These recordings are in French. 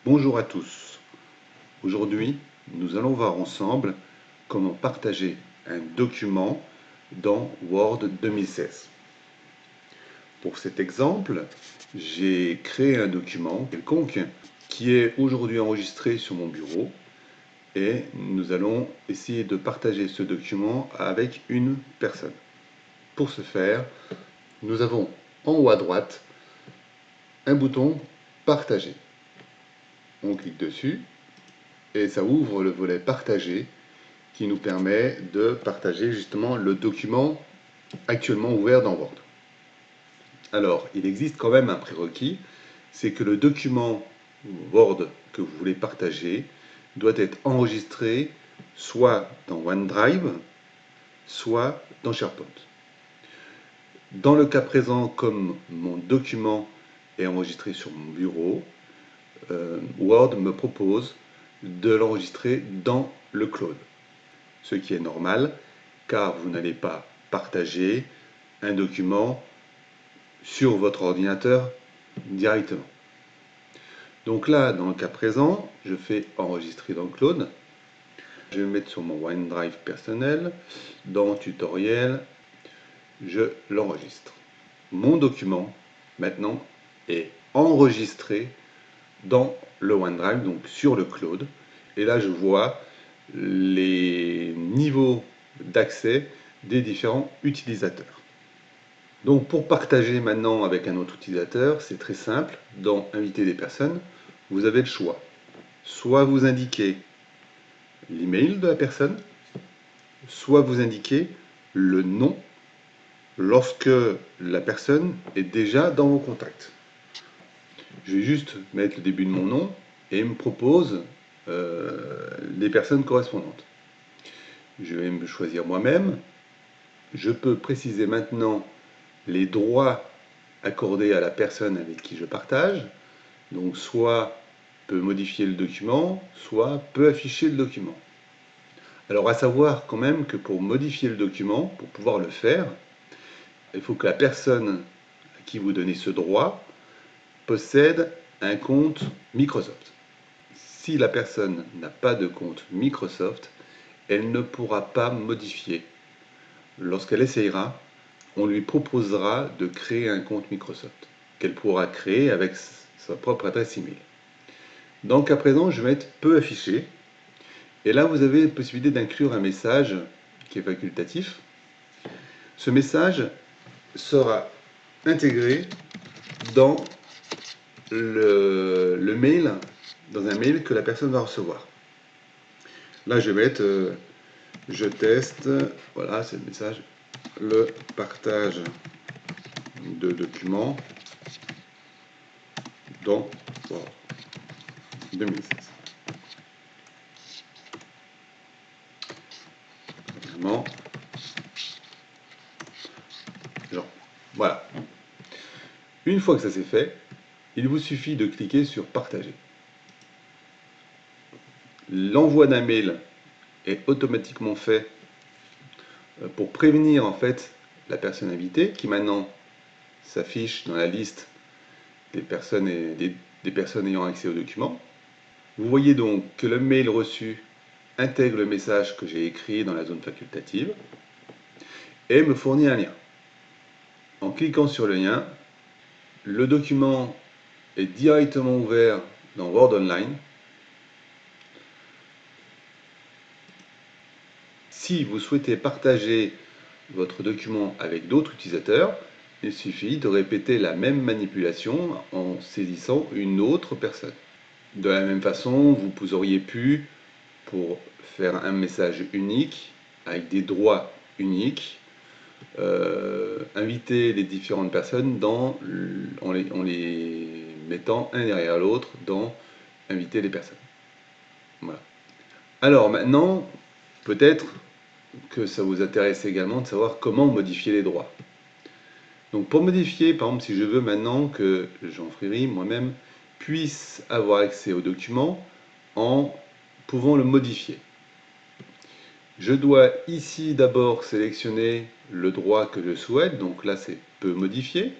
Bonjour à tous. Aujourd'hui, nous allons voir ensemble comment partager un document dans Word 2016. Pour cet exemple, j'ai créé un document quelconque qui est aujourd'hui enregistré sur mon bureau et nous allons essayer de partager ce document avec une personne. Pour ce faire, nous avons en haut à droite un bouton Partager. On clique dessus et ça ouvre le volet Partager qui nous permet de partager justement le document actuellement ouvert dans Word. Alors, il existe quand même un prérequis, c'est que le document Word que vous voulez partager doit être enregistré soit dans OneDrive, soit dans SharePoint. Dans le cas présent, comme mon document est enregistré sur mon bureau, Word me propose de l'enregistrer dans le cloud. Ce qui est normal, car vous n'allez pas partager un document sur votre ordinateur directement. Donc là, dans le cas présent, je fais enregistrer dans le cloud. Je vais me mettre sur mon OneDrive personnel, dans Tutoriel, je l'enregistre. Mon document, maintenant, est enregistré dans le OneDrive, donc sur le cloud. Et là, je vois les niveaux d'accès des différents utilisateurs. Donc pour partager maintenant avec un autre utilisateur, c'est très simple. Dans Inviter des personnes, vous avez le choix. Soit vous indiquez l'email de la personne, soit vous indiquez le nom lorsque la personne est déjà dans vos contacts. Je vais juste mettre le début de mon nom et il me propose les personnes correspondantes. Je vais me choisir moi-même. Je peux préciser maintenant les droits accordés à la personne avec qui je partage. Donc soit peut modifier le document, soit peut afficher le document. Alors à savoir quand même que pour modifier le document, pour pouvoir le faire, il faut que la personne à qui vous donnez ce droit possède un compte Microsoft. Si la personne n'a pas de compte Microsoft, elle ne pourra pas modifier. Lorsqu'elle essayera, on lui proposera de créer un compte Microsoft, qu'elle pourra créer avec sa propre adresse email. Dans le cas présent, je vais mettre peu affiché. Et là, vous avez la possibilité d'inclure un message qui est facultatif. Ce message sera intégré dans le mail, dans un mail que la personne va recevoir. Là, je vais mettre je teste, voilà, c'est le message, le partage de documents dans Word 2016. Vraiment, genre, voilà. Une fois que ça c'est fait, il vous suffit de cliquer sur Partager. L'envoi d'un mail est automatiquement fait pour prévenir en fait la personne invitée qui maintenant s'affiche dans la liste des personnes ayant accès au document. Vous voyez donc que le mail reçu intègre le message que j'ai écrit dans la zone facultative et me fournit un lien. En cliquant sur le lien, le document est directement ouvert dans Word Online. Si vous souhaitez partager votre document avec d'autres utilisateurs, il suffit de répéter la même manipulation en saisissant une autre personne. De la même façon, vous auriez pu, pour faire un message unique, avec des droits uniques, inviter les différentes personnes en les mettant un derrière l'autre dans inviter les personnes. Voilà. Alors maintenant, peut-être que ça vous intéresse également de savoir comment modifier les droits. Donc pour modifier, par exemple, si je veux maintenant que Jean Fréry, moi-même, puisse avoir accès au document en pouvant le modifier. Je dois ici d'abord sélectionner le droit que je souhaite, donc là c'est peut modifier.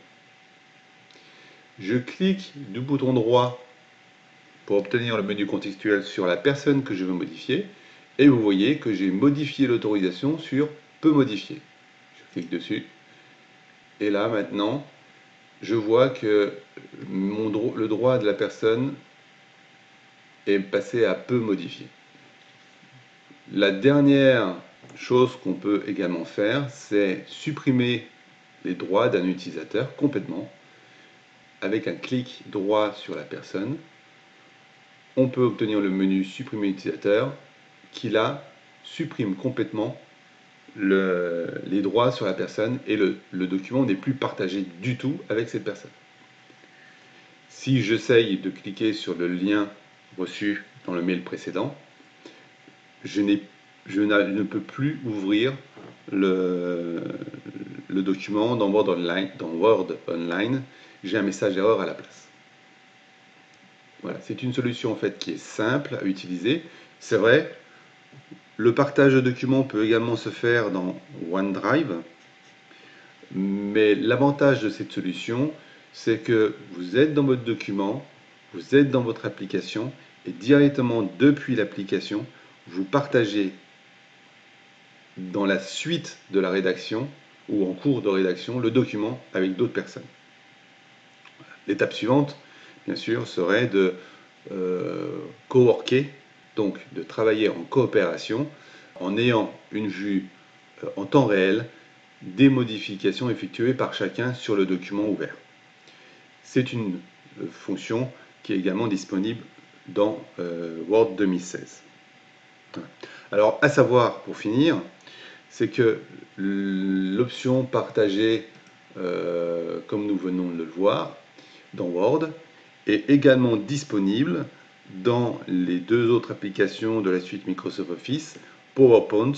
Je clique du bouton droit pour obtenir le menu contextuel sur la personne que je veux modifier. Et vous voyez que j'ai modifié l'autorisation sur Peu modifier. Je clique dessus. Et là, maintenant, je vois que le droit de la personne est passé à Peu modifier. La dernière chose qu'on peut également faire, c'est supprimer les droits d'un utilisateur complètement. Avec un clic droit sur la personne, on peut obtenir le menu Supprimer utilisateur qui là supprime complètement les droits sur la personne et le document n'est plus partagé du tout avec cette personne. Si j'essaye de cliquer sur le lien reçu dans le mail précédent, je ne peux plus ouvrir le document dans Word Online. J'ai un message d'erreur à la place. Voilà, c'est une solution en fait qui est simple à utiliser. C'est vrai, le partage de documents peut également se faire dans OneDrive, mais l'avantage de cette solution, c'est que vous êtes dans votre document, vous êtes dans votre application, et directement depuis l'application, vous partagez dans la suite de la rédaction ou en cours de rédaction le document avec d'autres personnes. L'étape suivante, bien sûr, serait de coworker, donc de travailler en coopération, en ayant une vue en temps réel des modifications effectuées par chacun sur le document ouvert. C'est une fonction qui est également disponible dans Word 2016. Alors, à savoir, pour finir, c'est que l'option partager, comme nous venons de le voir, dans Word, est également disponible dans les deux autres applications de la suite Microsoft Office, PowerPoint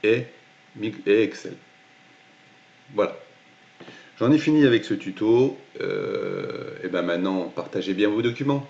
et Excel. Voilà. J'en ai fini avec ce tuto. Et ben maintenant, partagez bien vos documents.